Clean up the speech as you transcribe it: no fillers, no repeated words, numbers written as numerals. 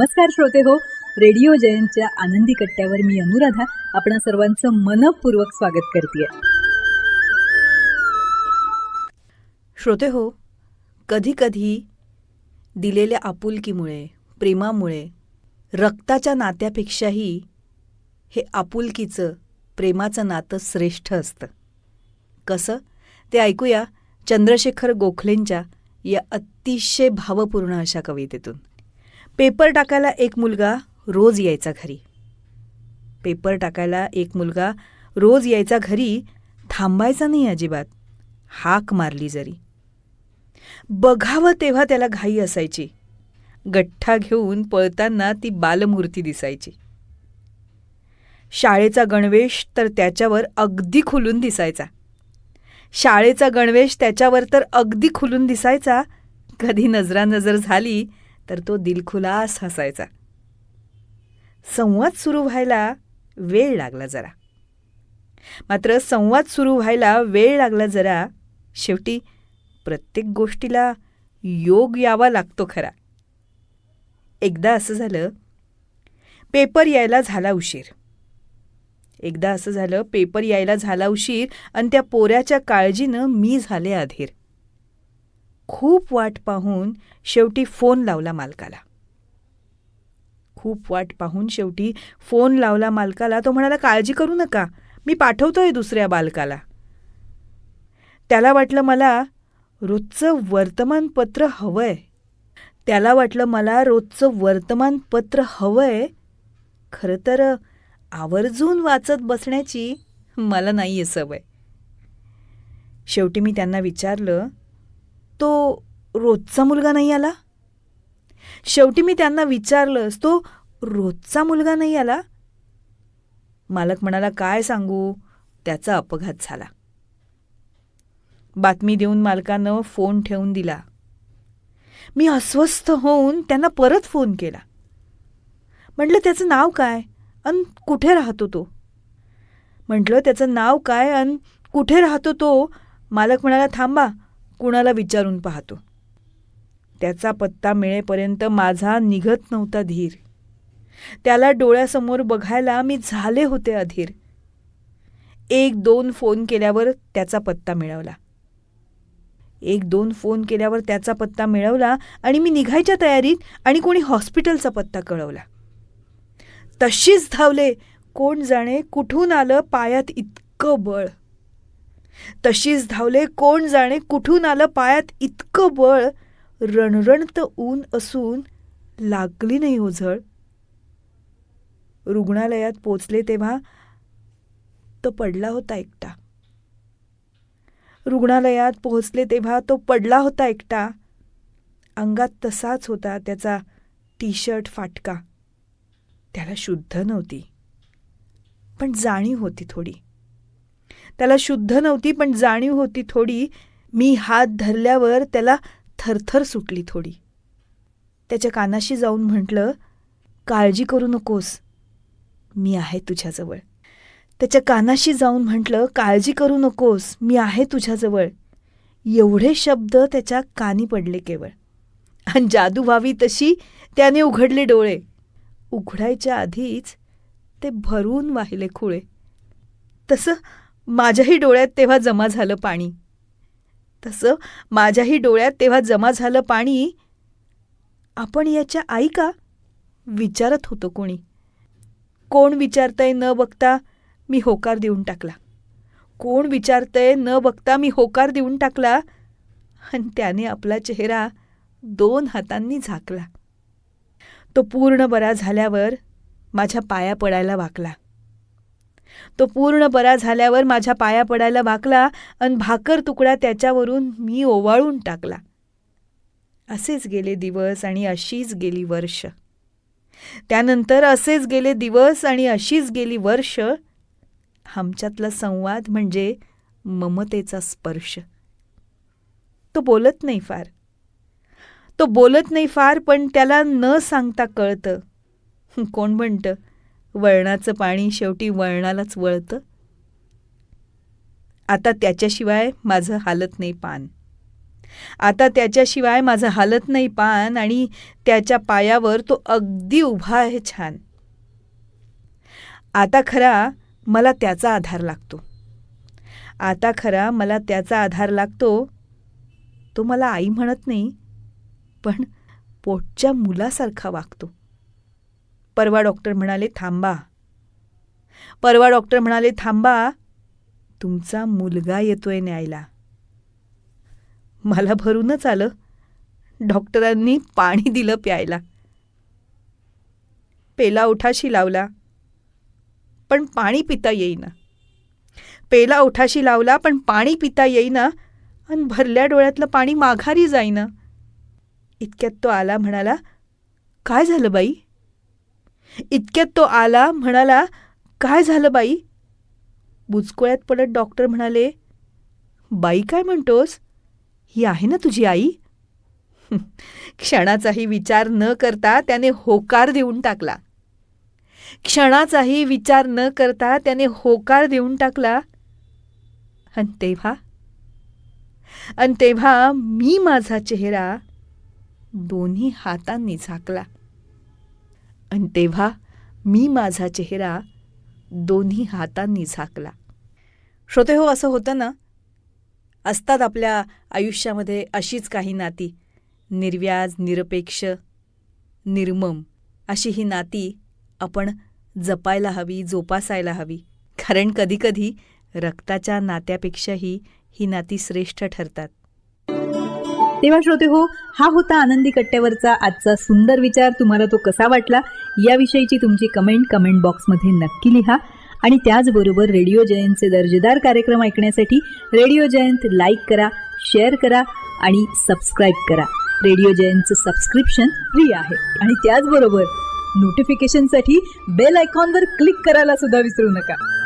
नमस्कार श्रोते हो, रेडिओ जयंतच्या आनंदी कट्ट्यावर मी अनुराधा आपणा सर्वांचं मनपूर्वक स्वागत करते. श्रोते हो, कधी कधी दिलेल्या आपुलकीमुळे, प्रेमामुळे, रक्ताच्या नात्यापेक्षाही हे आपुलकीचं, प्रेमाचं नातं श्रेष्ठ असतं. कसं ते ऐकूया चंद्रशेखर गोखलेंच्या या अतिशय भावपूर्ण अशा कवितेतून. पेपर टाकायला एक मुलगा रोज यायचा घरी. पेपर टाकायला एक मुलगा रोज यायचा घरी, थांबायचा नाही अजिबात, हाक मारली जरी. बघावं तेव्हा त्याला घाई असायची, गठ्ठा घेऊन पळताना ती बालमूर्ती दिसायची. शाळेचा गणवेश तर त्याच्यावर अगदी खुलून दिसायचा. शाळेचा गणवेश त्याच्यावर तर अगदी खुलून दिसायचा. कधी नजरानजर झाली तर तो दिलखुलास हसायचा. संवाद सुरू व्हायला वेळ लागला जरा. मात्र संवाद सुरू व्हायला वेळ लागला जरा. शेवटी प्रत्येक गोष्टीला योग यावा लागतो खरा. एकदा असं झालं, पेपर यायला झाला उशीर. पेपर यायला झाला उशीर आणि त्या पोऱ्याच्या काळजीनं मी झाले अधीर. खूप वाट पाहून शेवटी फोन लावला मालकाला. तो म्हणाला, काळजी करू नका, मी पाठवतोय दुसऱ्या बालकाला. त्याला वाटलं मला रोजचं वर्तमानपत्र हवंय. खरं तर आवर्जून वाचत बसण्याची मला नाहीये सवय. शेवटी मी त्यांना विचारलं, तो रोजचा मुलगा नाही आला? मालक म्हणाला, काय सांगू, त्याचा अपघात झाला. बातमी देऊन मालकानं फोन ठेवून दिला. मी अस्वस्थ होऊन त्यांना परत फोन केला. म्हटलं, त्याचं नाव काय अन कुठे राहतो तो? मालक म्हणाला, थांबा, कुणाला विचारून पाहतो. त्याचा पत्ता मिळेपर्यंत माझा निघत नव्हता धीर. त्याला डोळ्यासमोर बघायला मी झाले होते अधीर. 1-2 फोन केल्यावर त्याचा पत्ता मिळवला आणि मी निघायच्या तयारीत आणि कोणी हॉस्पिटलचा पत्ता कळवला. तशीच धावले, कोण जाणे कुठून आलं पायात इतकं बळ. रणरणत ऊन असून लागली नाही ओझळ. रुग्णालयात पोचले तेव्हा तो पडला होता एकटा. अंगात तसाच होता त्याचा टी-शर्ट फाटका. त्याला शुद्ध नव्हती पण जाणीव होती थोडी. मी हात धरल्यावर त्याला थरथर सुटली थोडी. त्याच्या कानाशी जाऊन म्हटलं, काळजी करू नकोस, मी आहे तुझ्याजवळ. एवढे शब्द त्याच्या कानी पडले केवळ. आणि जादू व्हावी तशी त्याने उघडले डोळे. उघडायच्या आधीच ते भरून वाहिले खुळे. तसं माझ्याही डोळ्यात तेव्हा जमा झालं पाणी. आपण याच्या आई का, विचारत होतो कोणी. कोण विचारतंय न बघता मी होकार देऊन टाकला. आणि त्याने आपला चेहरा 2 हातांनी झाकला. तो पूर्ण बरा झाल्यावर माझ्या पाया पडायला वाकला आणि भाकर तुकडा त्याच्यावरून मी ओवाळून टाकला. असेच गेले दिवस आणि अशीच गेली वर्ष. त्यानंतर असेच गेले दिवस आणि अशीच गेली वर्ष. आमच्यातला संवाद म्हणजे ममतेचा स्पर्श. तो बोलत नाही फार पण त्याला न सांगता कळतं. कोण म्हणतं, वळणाचं पाणी शेवटी वळणालाच वळतं. आता त्याच्याशिवाय माझं हालत नाही पान. आता त्याच्याशिवाय माझं हालत नाही पान आणि त्याच्या पायावर तो अगदी उभा आहे छान. आता खरा मला त्याचा आधार लागतो. आता खरा मला त्याचा आधार लागतो. तो मला आई म्हणत नाही, पण पोटच्या मुलासारखा वागतो. परवा डॉक्टर म्हणाले थांबा, तुमचा मुलगा येतोय न्यायला. मला भरूनच आलं. डॉक्टरांनी पाणी दिलं प्यायला. पेला ओठाशी लावला, पण पाणी पिता येईना. आणि भरल्या डोळ्यातलं पाणी माघारी जाईना. इतक्यात तो आला, म्हणाला, काय झालं बाई? बुचकोळ्यात पडत डॉक्टर म्हणाले, बाई काय म्हणतोस? ही आहे ना तुझी आई? क्षणाचाही विचार न करता त्याने होकार देऊन टाकला. आणि तेव्हा मी माझा चेहरा दोन्ही हातांनी झाकला. श्रोते हो, असं होतं ना, असतात आपल्या आयुष्यामध्ये अशीच काही नाती, निर्व्याज, निरपेक्ष, निर्मम. अशी ही नाती आपण जपायला हवी, जोपासायला हवी. कारण कधीकधी रक्ताच्या नात्यापेक्षाही ही नाती श्रेष्ठ ठरतात. तेव्हा श्रोते हो, हा होता आनंदी कट्ट्यावरचा आजचा सुंदर विचार. तुम्हाला तो कसा वाटला याविषयीची तुमची कमेंट बॉक्समध्ये नक्की लिहा. आणि त्याचबरोबर रेडिओ जयंतचे दर्जेदार कार्यक्रम ऐकण्यासाठी रेडिओ जयंत लाईक करा, शेअर करा आणि सबस्क्राईब करा. रेडिओ जयंतचं सबस्क्रिप्शन फ्री आहे. आणि त्याचबरोबर नोटिफिकेशनसाठी बेल आयकॉनवर क्लिक करायला सुद्धा विसरू नका.